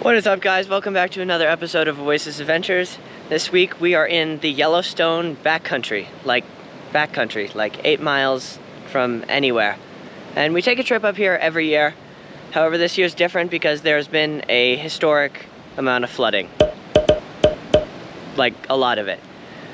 What is up, guys? Welcome back to another episode of OasisAdventures. This week we are in the Yellowstone backcountry, like 8 miles from anywhere. And we take a trip up here every year. However, this year's different because there's been a historic amount of flooding. Like, a lot of it.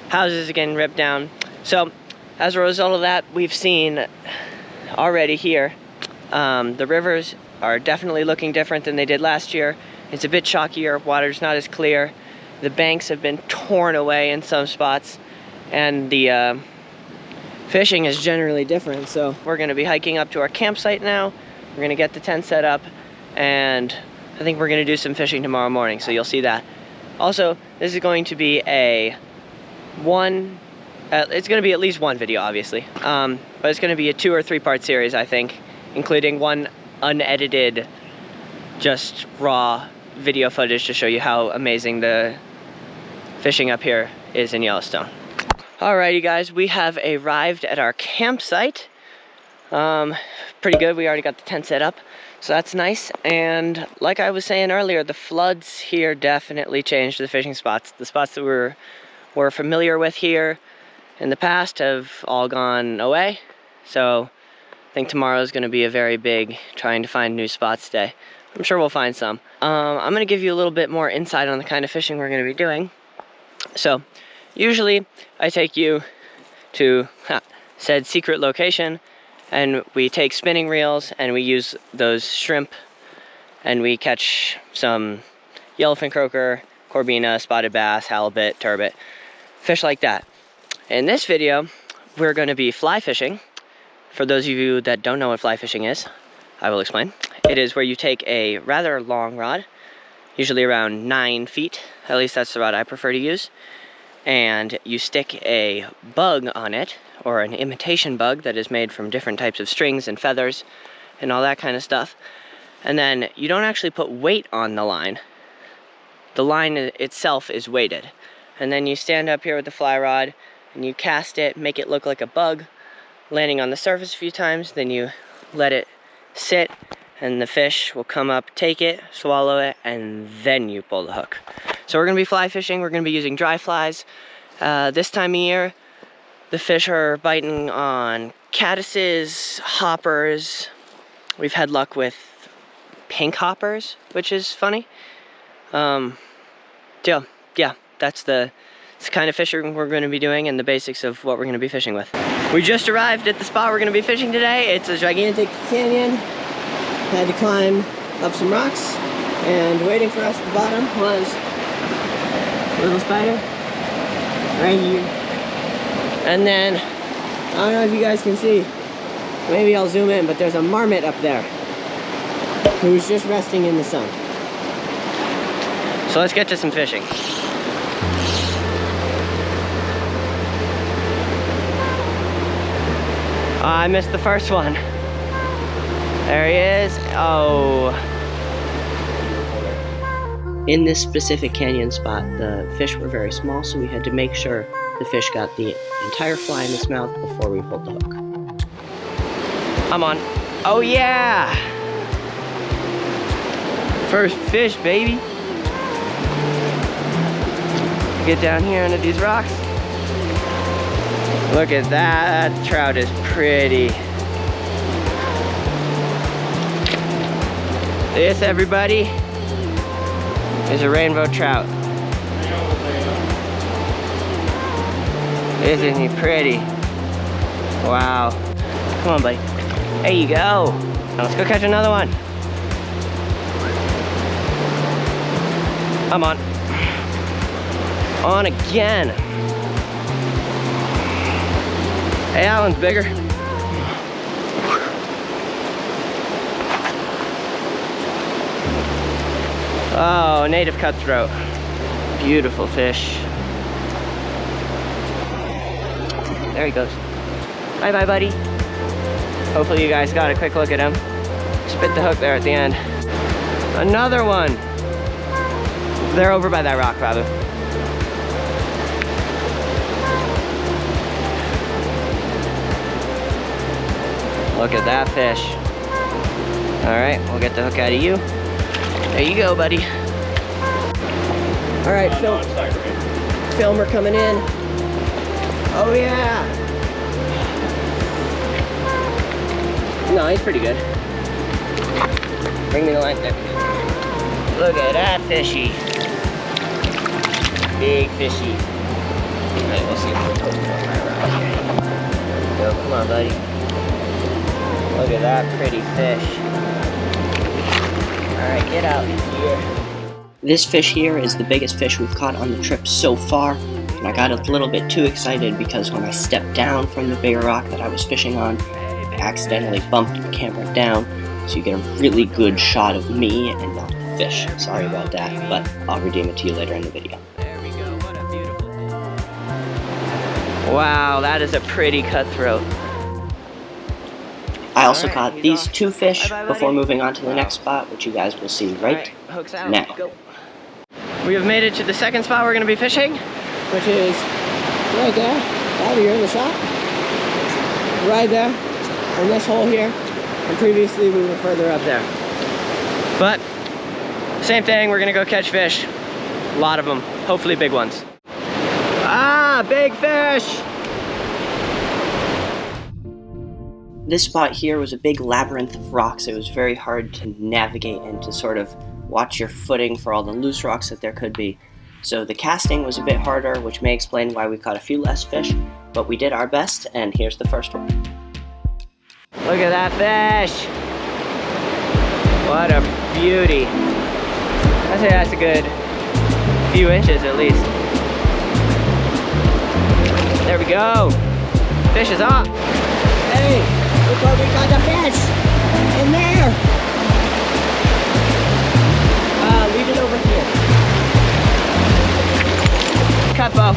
Houses are getting ripped down. So, as a result of that, we've seen already here, the rivers are definitely looking different than they did last year. It's a bit chalkier, water's not as clear. The banks have been torn away in some spots, and the fishing is generally different. So we're gonna be hiking up to our campsite now. We're gonna get the tent set up, and I think we're gonna do some fishing tomorrow morning, so you'll see that. Also, this is going to be it's gonna be at least one video, obviously. But it's gonna be a 2 or 3 part series, I think, including one unedited, just raw video footage to show you how amazing the fishing up here is in Yellowstone. Alrighty, guys, we have arrived at our campsite. Pretty good. We already got the tent set up, so that's nice. And like I was saying earlier, the floods here definitely changed the fishing spots. The spots that we're familiar with here in the past have all gone away. So I think tomorrow is going to be a very big trying to find new spots day. I'm sure we'll find some. I'm going to give you a little bit more insight on the kind of fishing we're going to be doing. So, usually I take you to said secret location, and we take spinning reels and we use those shrimp, and we catch some yellowfin croaker, corbina, spotted bass, halibut, turbot, fish like that. In this video, we're going to be fly fishing. For those of you that don't know what fly fishing is, I will explain. It is where you take a rather long rod, usually around 9 feet, at least that's the rod I prefer to use, and you stick a bug on it, or an imitation bug that is made from different types of strings and feathers and all that kind of stuff. And then you don't actually put weight on the line. The line itself is weighted. And then you stand up here with the fly rod and you cast it, make it look like a bug, landing on the surface a few times, then you let it sit, and the fish will come up, take it, swallow it, and then you pull the hook. So we're going to be fly fishing. We're going to be using dry flies. This time of year, the fish are biting on caddises, hoppers. We've had luck with pink hoppers, which is funny. Yeah, that's the kind of fishing we're going to be doing and the basics of what we're going to be fishing with. We just arrived at the spot we're going to be fishing today. It's a gigantic canyon. Had to climb up some rocks, and waiting for us at the bottom was a little spider right here. And then, I don't know if you guys can see, maybe I'll zoom in, but there's a marmot up there who's just resting in the sun. So let's get to some fishing. I missed the first one. There he is. Oh. In this specific canyon spot, the fish were very small, so we had to make sure the fish got the entire fly in its mouth before we pulled the hook. I'm on. Oh yeah! First fish, baby. Get down here under these rocks. Look at that. That trout is pretty. This, everybody, is a rainbow trout. Isn't he pretty? Wow. Come on, buddy. There you go. Now let's go catch another one. I'm on. On again. Hey, that one's bigger. Oh, native cutthroat. Beautiful fish. There he goes. Bye-bye, buddy. Hopefully you guys got a quick look at him. Spit the hook there at the end. Another one. They're over by that rock, Babu. Look at that fish. All right, we'll get the hook out of you. There you go, buddy. All right, filmer coming in. Oh yeah. No, he's pretty good. Bring me the line there. Look at that fishy. Big fishy. All right, we'll see if we can go right around here. There we go. Come on, buddy. Look at that pretty fish. All right, get out here. This fish here is the biggest fish we've caught on the trip so far, and I got a little bit too excited because when I stepped down from the bigger rock that I was fishing on, I accidentally bumped the camera down, so you get a really good shot of me and not the fish. Sorry about that, but I'll redeem it to you later in the video. There we go, what a beautiful fish. Wow, that is a pretty cutthroat. I also caught these two fish before moving on to the next spot, which you guys will see right now. Go. We have made it to the second spot we're going to be fishing, which is right there. Bobby, you're in the shot. Right there, in this hole here. And previously we were further up there. But, same thing, we're going to go catch fish. A lot of them, hopefully big ones. Ah, big fish! This spot here was a big labyrinth of rocks. It was very hard to navigate and to sort of watch your footing for all the loose rocks that there could be. So the casting was a bit harder, which may explain why we caught a few less fish, but we did our best, and here's the first one. Look at that fish! What a beauty. I'd say that's a good few inches at least. There we go. Fish is up. Hey, look what we got the fish in there. Leave it over here. Cut bow.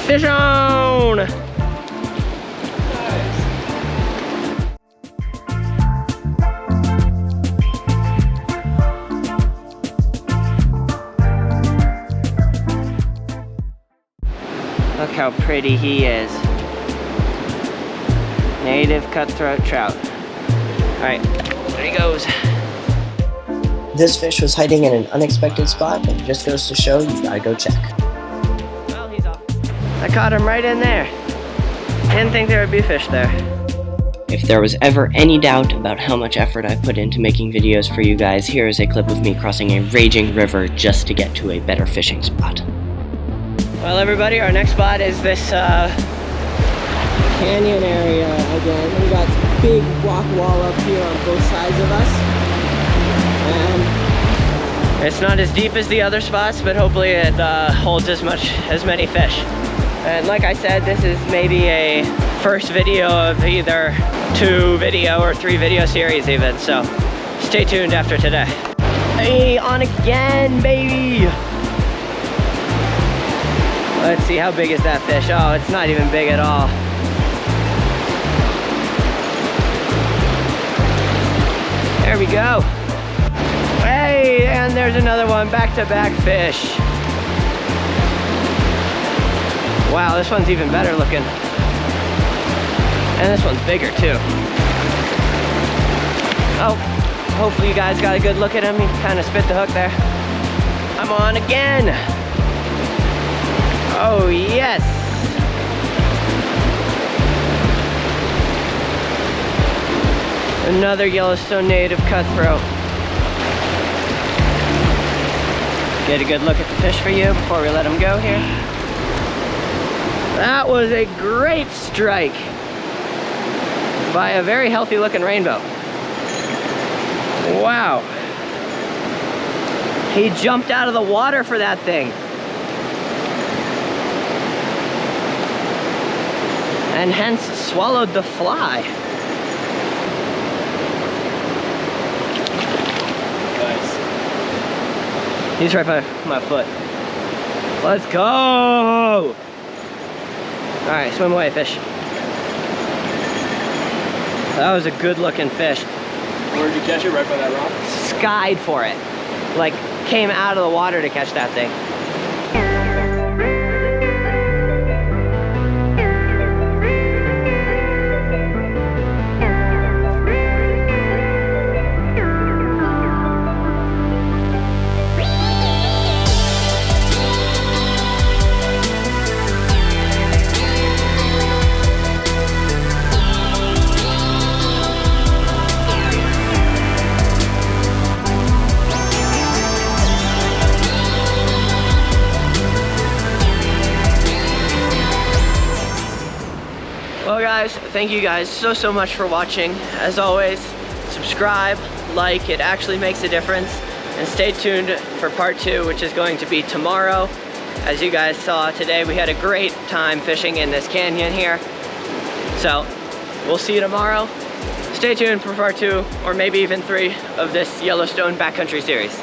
Fish on! Look how pretty he is. Native cutthroat trout. Alright, there he goes. This fish was hiding in an unexpected spot, and it just goes to show you gotta go check. Well, he's off. I caught him right in there. Didn't think there would be fish there. If there was ever any doubt about how much effort I put into making videos for you guys, here is a clip of me crossing a raging river just to get to a better fishing spot. Well, everybody, our next spot is this canyon area again. We got a big rock wall up here on both sides of us. And it's not as deep as the other spots, but hopefully it holds as many fish. And like I said, this is maybe a first video of either 2 video or 3 video series even, so stay tuned after today. Hey, on again, baby! Let's see, how big is that fish? Oh, it's not even big at all. There we go. Hey, and there's another one, back-to-back fish. Wow, this one's even better looking. And this one's bigger too. Oh, hopefully you guys got a good look at him. He kind of spit the hook there. I'm on again. Oh yes. Another Yellowstone Native Cutthroat. Get a good look at the fish for you before we let him go here. That was a great strike by a very healthy looking rainbow. Wow. He jumped out of the water for that thing. And hence swallowed the fly. Nice. He's right by my foot. Let's go! Alright, swim away, fish. That was a good looking fish. Where'd you catch it? Right by that rock? Skied for it. like came out of the water to catch that thing. Well guys, thank you guys so much for watching. As always, subscribe, like, it actually makes a difference. And stay tuned for part 2, which is going to be tomorrow. As you guys saw today, we had a great time fishing in this canyon here. So, we'll see you tomorrow. Stay tuned for part 2, or maybe even 3 of this Yellowstone backcountry series.